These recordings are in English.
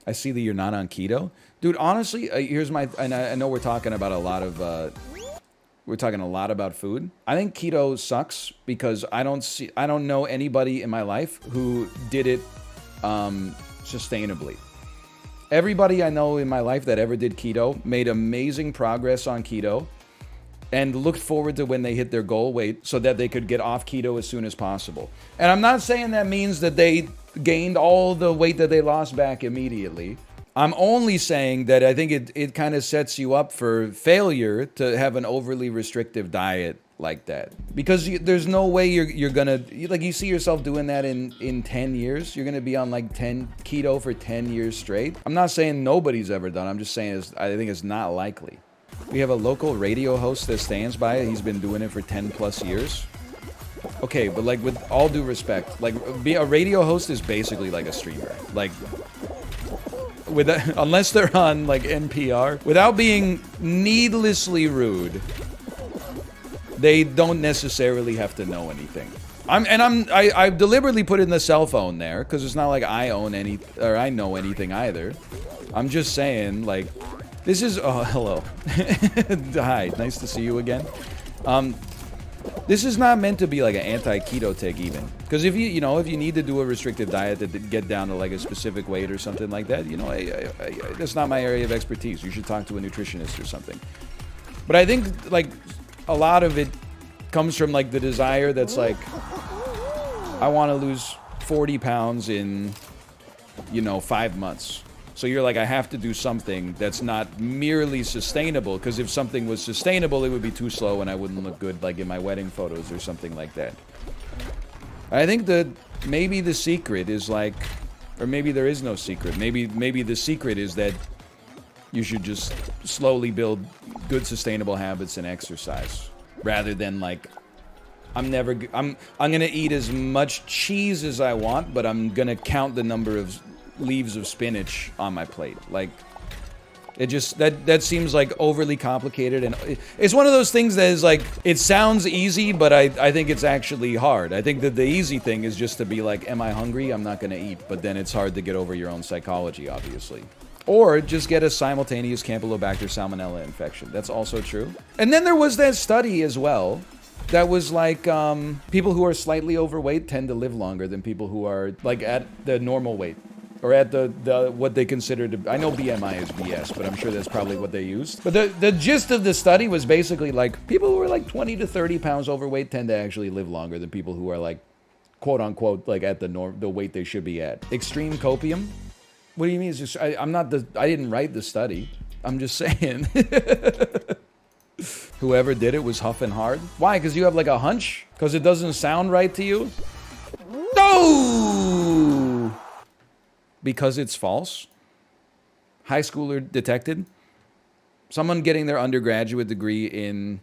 I see that you're not on keto. Dude, honestly, here's my, and I know we're talking about a lot of, we're talking a lot about food. I think keto sucks because I don't know anybody in my life who did it sustainably. Everybody I know in my life that ever did keto made amazing progress on keto and looked forward to when they hit their goal weight so that they could get off keto as soon as possible. And I'm not saying that means that they gained all the weight that they lost back immediately. I'm only saying that I think it kind of sets you up for failure to have an overly restrictive diet like that. Because there's no way you're gonna, like, you see yourself doing that in 10 years. You're gonna be on like 10 keto for 10 years straight. I'm not saying nobody's ever done. I'm just saying I think it's not likely. We have a local radio host that stands by it. He's been doing it for 10 plus years. Okay, but like with all due respect, like a radio host is basically like a streamer. Like unless they're on like NPR, without being needlessly rude, they don't necessarily have to know anything. I deliberately put in the cell phone there because it's not like I own any or I know anything either. I'm just saying, like, this is, oh, hello. Hi, nice to see you again. This is not meant to be like an anti-keto take even. Because if if you need to do a restricted diet to get down to like a specific weight or something like that, that's not my area of expertise. You should talk to a nutritionist or something. But I think like a lot of it comes from like the desire that's like, I want to lose 40 pounds in, 5 months. So you're like, I have to do something that's not merely sustainable, because if something was sustainable, it would be too slow and I wouldn't look good like in my wedding photos or something like that. I think that maybe the secret is like, or maybe there is no secret. Maybe the secret is that you should just slowly build good sustainable habits and exercise, rather than like, I'm gonna eat as much cheese as I want, but I'm gonna count the number of leaves of spinach on my plate. Like, it just, that seems like overly complicated, and it's one of those things that is like, it sounds easy, but I think it's actually hard. I think that the easy thing is just to be like, am I hungry? I'm not gonna eat. But then it's hard to get over your own psychology, obviously. Or just get a simultaneous Campylobacter salmonella infection. That's also true. And then there was that study as well that was like, people who are slightly overweight tend to live longer than people who are like at the normal weight. Or at the what they consider to, I know BMI is BS, but I'm sure that's probably what they used. But the gist of the study was basically like, people who are like 20 to 30 pounds overweight tend to actually live longer than people who are like, quote unquote, like at the weight they should be at. Extreme copium? What do you mean? It's just, I didn't write the study. I'm just saying. Whoever did it was huffing hard. Why? Because you have like a hunch? Because it doesn't sound right to you? No! Because it's false? High schooler detected? Someone getting their undergraduate degree in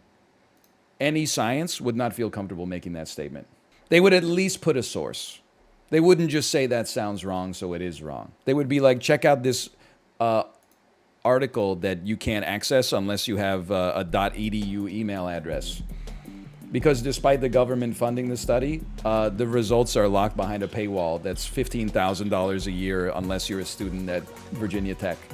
any science would not feel comfortable making that statement. They would at least put a source. They wouldn't just say that sounds wrong, so it is wrong. They would be like, check out this article that you can't access unless you have a .edu email address. Because despite the government funding the study, the results are locked behind a paywall that's $15,000 a year unless you're a student at Virginia Tech.